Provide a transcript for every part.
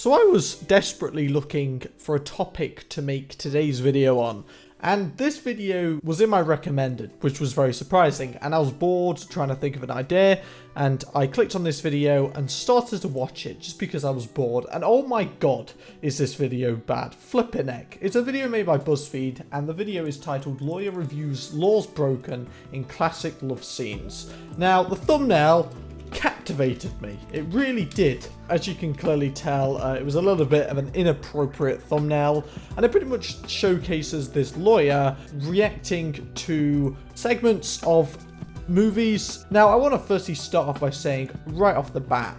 So I was desperately looking for a topic to make today's video on, and this video was in my recommended, which was very surprising, and I was bored trying to think of an idea, and I clicked on this video and started to watch it just because I was bored, and oh my god, is this video bad. Flippin' heck. It's a video made by Buzzfeed, and the video is titled Lawyer Reviews Laws Broken in Classic Love Scenes. Now, the thumbnail captivated me. It really did. As you can clearly tell, it was a little bit of an inappropriate thumbnail, and it pretty much showcases this lawyer reacting to segments of movies. Now, I want to firstly start off by saying right off the bat,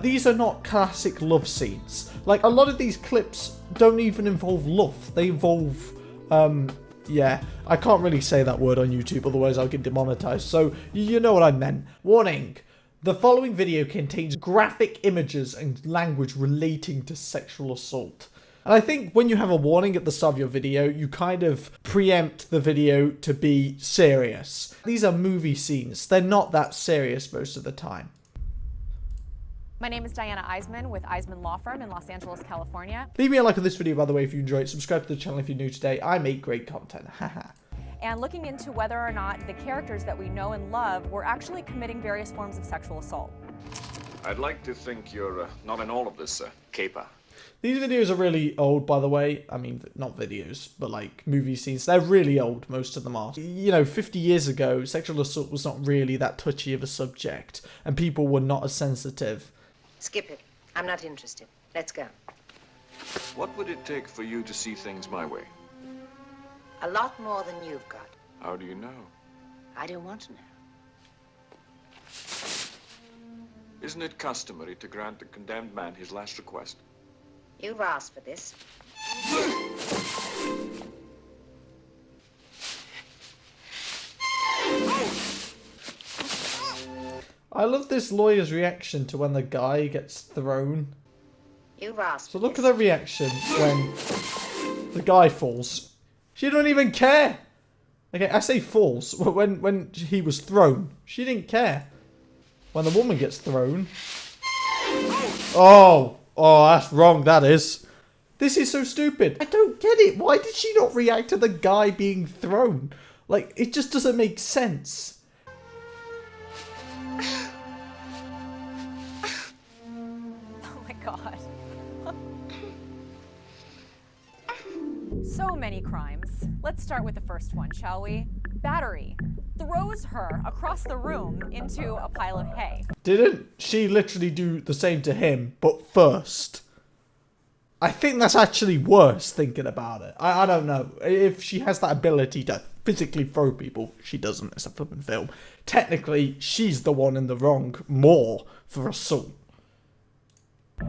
these are not classic love scenes. Like, a lot of these clips don't even involve love. They involve, yeah, I can't really say that word on YouTube, otherwise I'll get demonetized. So, you know what I meant. Warning. The following video contains graphic images and language relating to sexual assault. And I think when you have a warning at the start of your video, you kind of preempt the video to be serious. These are movie scenes. They're not that serious most of the time. My name is Diana Eisman with Eisman Law Firm in Los Angeles, California. Leave me a like on this video, by the way, if you enjoyed it. Subscribe to the channel if you're new today. I make great content. Haha. And looking into whether or not the characters that we know and love were actually committing various forms of sexual assault. I'd like to think you're not in all of this, caper. These videos are really old, by the way. I mean, not videos, but like movie scenes. They're really old, most of them are. You know, 50 years ago, sexual assault was not really that touchy of a subject, and people were not as sensitive. Skip it. I'm not interested. Let's go. What would it take for you to see things my way? A lot more than you've got. How do you know? I don't want to know. Isn't it customary to grant the condemned man his last request? You've asked for this. I love this lawyer's reaction to when the guy gets thrown. You've asked So for look at this. her reaction when the guy falls. She don't even care. Okay, I say falls. When he was thrown, she didn't care. When the woman gets thrown. Oh, that's wrong, that is. This is so stupid. I don't get it. Why did she not react to the guy being thrown? Like, it just doesn't make sense. Oh my god. So many crimes. Let's start with the first one, shall we? Battery. Throws her across the room into a pile of hay. Didn't she literally do the same to him, but first? I think that's actually worse, thinking about it. I don't know. If she has that ability to physically throw people, she doesn't. It's a flippin' film. Technically, she's the one in the wrong more for assault.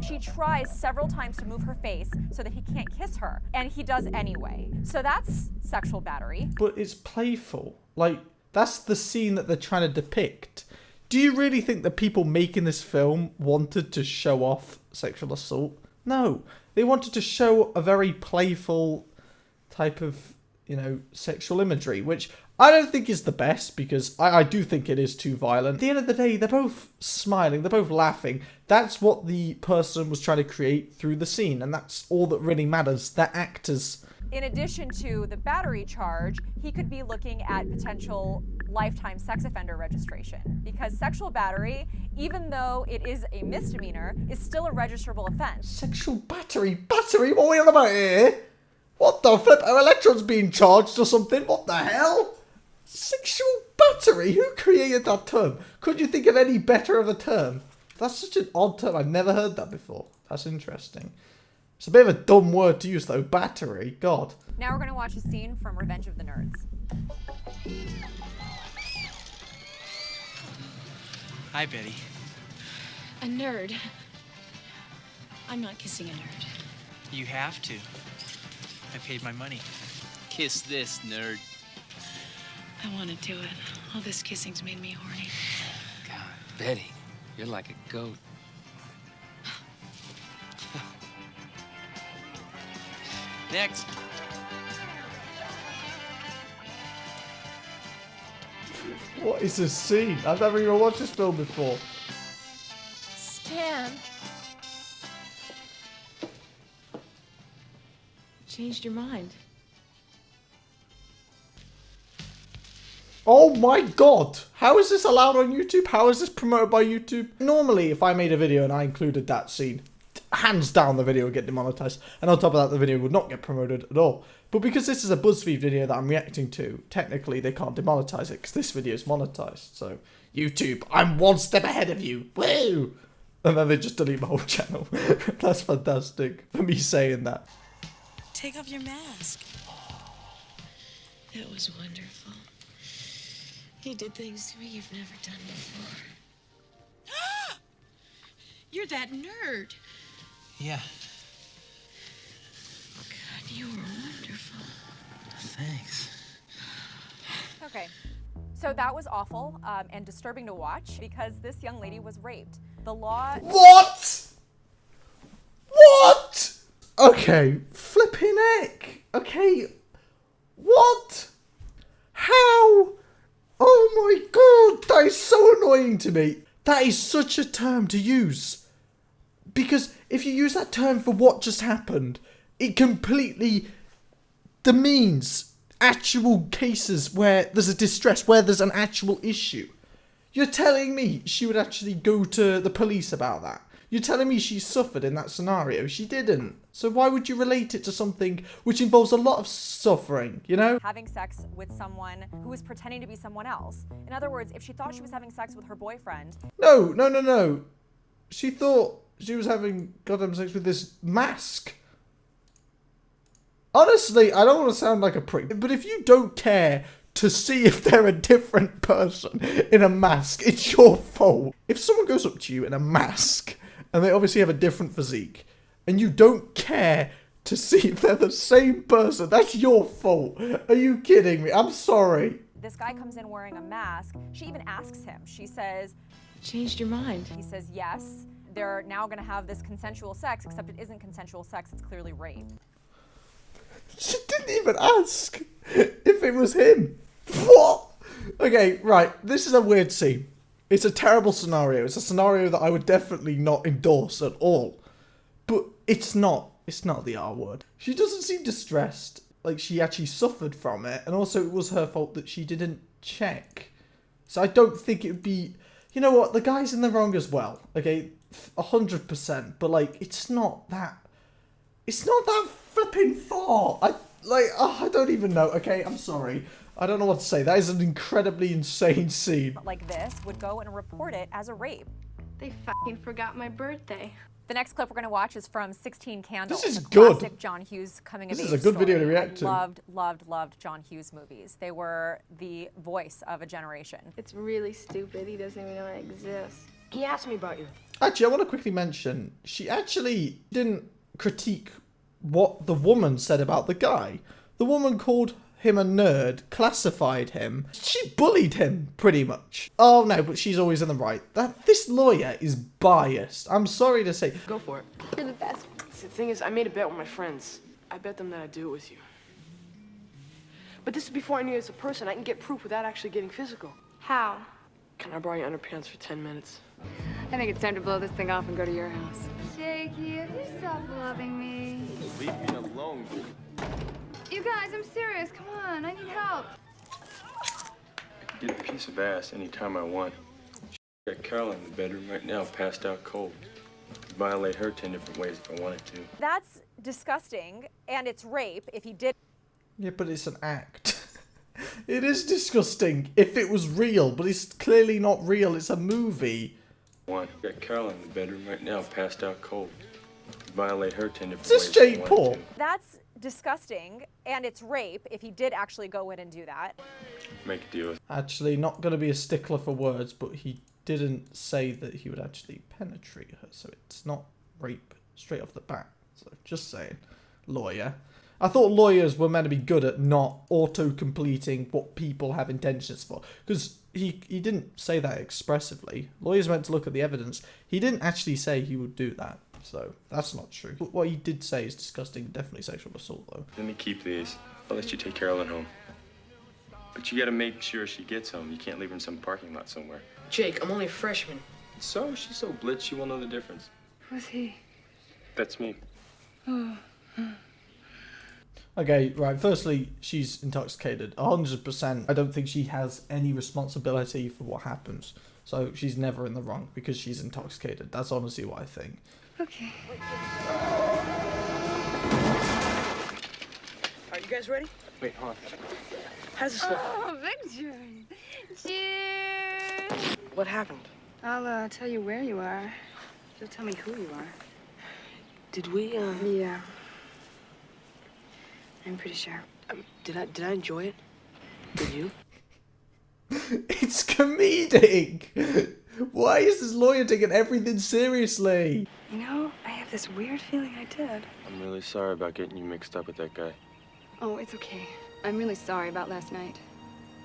She tries several times to move her face so that he can't kiss her, and he does anyway. So that's sexual battery. But it's playful. Like, that's the scene that they're trying to depict. Do you really think the people making this film wanted to show off sexual assault? No. They wanted to show a very playful type of, you know, sexual imagery, which I don't think is the best, because I do think it is too violent. At the end of the day, they're both smiling, they're both laughing. That's what the person was trying to create through the scene, and that's all that really matters. They're actors. In addition to the battery charge, he could be looking at potential lifetime sex offender registration, because sexual battery, even though it is a misdemeanor, is still a registrable offense. Sexual battery? Battery? What are we on about here? What the flip? Are electrons being charged or something? What the hell? Sexual battery? Who created that term? Could you think of any better of a term? That's such an odd term. I've never heard that before. That's interesting. It's a bit of a dumb word to use though. Battery. God. Now we're going to watch a scene from Revenge of the Nerds. Hi, Betty. A nerd? I'm not kissing a nerd. You have to. I paid my money. Kiss this, nerd. I want to do it. All this kissing's made me horny. God, Betty, you're like a goat. Next. What is this scene? I've never even watched this film before. Stan. changed your mind. Oh my god! How is this allowed on YouTube? How is this promoted by YouTube? Normally, if I made a video and I included that scene, hands down the video would get demonetized. And on top of that, the video would not get promoted at all. But because this is a Buzzfeed video that I'm reacting to, technically they can't demonetize it because this video is monetized. So, YouTube, I'm one step ahead of you. Woo! And then they just delete my whole channel. That's fantastic for me saying that. Take off your mask. That was wonderful. You did things to me you've never done before. You're that nerd. Yeah, God, you were wonderful. thanks. Okay, so that was awful and disturbing to watch because this young lady was raped. The law. What? What? Okay, flipping heck. Okay, what? How? Oh my god, that is so annoying to me. That is such a term to use. Because if you use that term for what just happened, it completely demeans actual cases where there's a distress, where there's an actual issue. You're telling me she would actually go to the police about that? You're telling me she suffered in that scenario? She didn't. So why would you relate it to something which involves a lot of suffering, you know? Having sex with someone who was pretending to be someone else. In other words, if she thought she was having sex with her boyfriend. No. She thought she was having goddamn sex with this mask. Honestly, I don't want to sound like a prick, but if you don't care to see if they're a different person in a mask, it's your fault. If someone goes up to you in a mask, and they obviously have a different physique, and you don't care to see if they're the same person, that's your fault. Are you kidding me? I'm sorry. This guy comes in wearing a mask. She even asks him. She says, Changed your mind. he says yes. They're now going to have this consensual sex, except it isn't consensual sex. It's clearly rape. She didn't even ask if it was him. What? Okay, right. This is a weird scene. It's a terrible scenario. It's a scenario that I would definitely not endorse at all. But it's not. It's not the R word. She doesn't seem distressed. Like she actually suffered from it. And also it was her fault that she didn't check. So I don't think it would be... You know what? The guy's in the wrong as well. Okay, 100%. But like, it's not that... It's not that flipping far. I don't even know. Okay, I'm sorry. I don't know what to say. That is an incredibly insane scene. Like this would go and report it as a rape. They fucking forgot my birthday. The next clip we're going to watch is from 16 Candles. This is a good. Classic John Hughes coming of age This is a good video to story. react to. I loved John Hughes movies. They were the voice of a generation. It's really stupid. He doesn't even know I exist. He asked me about you. Actually, I want to quickly mention, she actually didn't critique what the woman said about the guy. The woman called him a nerd, classified him. She bullied him, pretty much. Oh no, but she's always in the right. This lawyer is biased. I'm sorry to say. Go for it. You're the best. See, the thing is, I made a bet with my friends. I bet them that I'd do it with you. But this is before I knew you as a person. I can get proof without actually getting physical. How? Can I borrow your underpants for 10 minutes? I think it's time to blow this thing off and go to your house. Jakey, if you stop loving me. Leave me alone. You guys, I'm serious. Come on, I need help. I can get a piece of ass anytime I want. Got Carol in the bedroom right now, passed out cold. I could violate her 10 different ways if I wanted to. That's disgusting, and it's rape if he did. Yeah, but it's an act. It is disgusting if it was real, but it's clearly not real. It's a movie. One. Got Carol in the bedroom right now, passed out cold. I could violate her 10 different Is this ways Jake if I Paul? wanted to. That's disgusting, and it's rape if he did actually go in and do that. Make a deal with Actually, not going to be a stickler for words, but he didn't say that he would actually penetrate her, so it's not rape straight off the bat. So just saying. Lawyer. I thought lawyers were meant to be good at not auto-completing what people have intentions for. Because he didn't say that expressively. Lawyers meant to look at the evidence. He didn't actually say he would do that. So that's not true. But what he did say is disgusting. Definitely sexual assault, though. Let me keep these. I'll let you take Carolyn home. But you gotta make sure she gets home. You can't leave her in some parking lot somewhere. Jake, I'm only a freshman. So? She's so blitz, she won't know the difference. Who's he? That's me. Okay, right. Firstly, she's intoxicated. 100%. I don't think she has any responsibility for what happens. So she's never in the wrong because she's intoxicated. That's honestly what I think. Okay. Are you guys ready? Wait, hold on. How's this look? Oh, Victor. Cheers. What happened? I'll tell you where you are. You'll tell me who you are. Did we, Yeah. I'm pretty sure. did I enjoy it? Did you? It's comedic. Why is this lawyer taking everything seriously? You know, I have this weird feeling I did. I'm really sorry about getting you mixed up with that guy. Oh, it's okay. I'm really sorry about last night.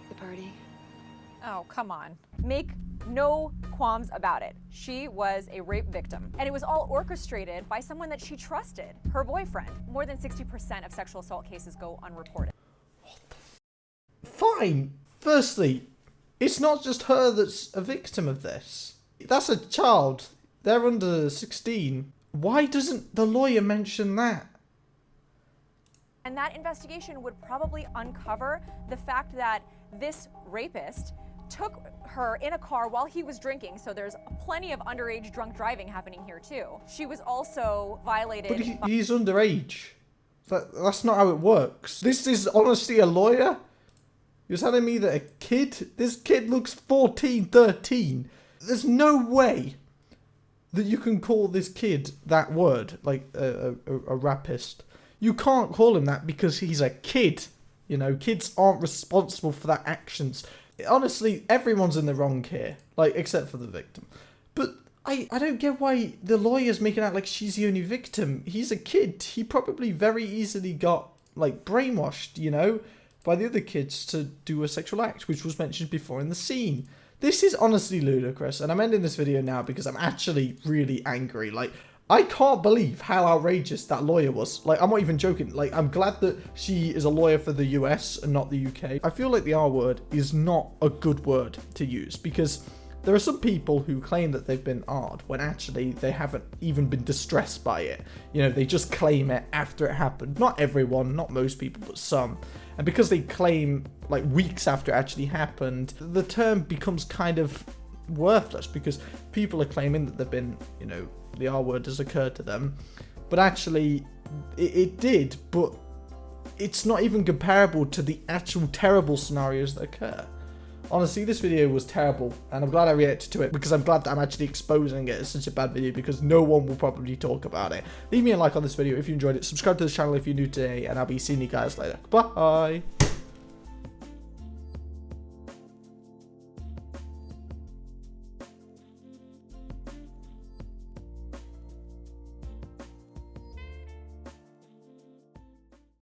The party. Oh, come on. Make no qualms about it. She was a rape victim, and it was all orchestrated by someone that she trusted, her boyfriend. More than 60% of sexual assault cases go unreported. Fine. Firstly, it's not just her that's a victim of this. That's a child. They're under 16. Why doesn't the lawyer mention that? And that investigation would probably uncover the fact that this rapist took her in a car while he was drinking, so there's plenty of underage drunk driving happening here too. She was also violated. But he's underage. That's not how it works. This is honestly a lawyer? You're telling me that this kid looks 14, 13. There's no way that you can call this kid that word, like a rapist. You can't call him that because he's a kid. You know, kids aren't responsible for their actions. Honestly, everyone's in the wrong here, like, except for the victim. But I don't get why the lawyer's making out like she's the only victim. He's a kid. He probably very easily got, like, brainwashed, you know, by the other kids to do a sexual act, which was mentioned before in the scene. This is honestly ludicrous, and I'm ending this video now because I'm actually really angry. Like, I can't believe how outrageous that lawyer was. Like, I'm not even joking. Like, I'm glad that she is a lawyer for the US and not the UK. I feel like the R word is not a good word to use because there are some people who claim that they've been R'd when actually they haven't even been distressed by it. You know, they just claim it after it happened. Not everyone, not most people, but some. And because they claim, like, weeks after it actually happened, the term becomes kind of worthless because people are claiming that they've been, you know, the R word has occurred to them. But actually, it did, but it's not even comparable to the actual terrible scenarios that occur. Honestly, this video was terrible, and I'm glad I reacted to it because I'm glad that I'm actually exposing it as such a bad video because no one will probably talk about it. Leave me a like on this video if you enjoyed it, subscribe to the channel if you're new today, and I'll be seeing you guys later. Bye!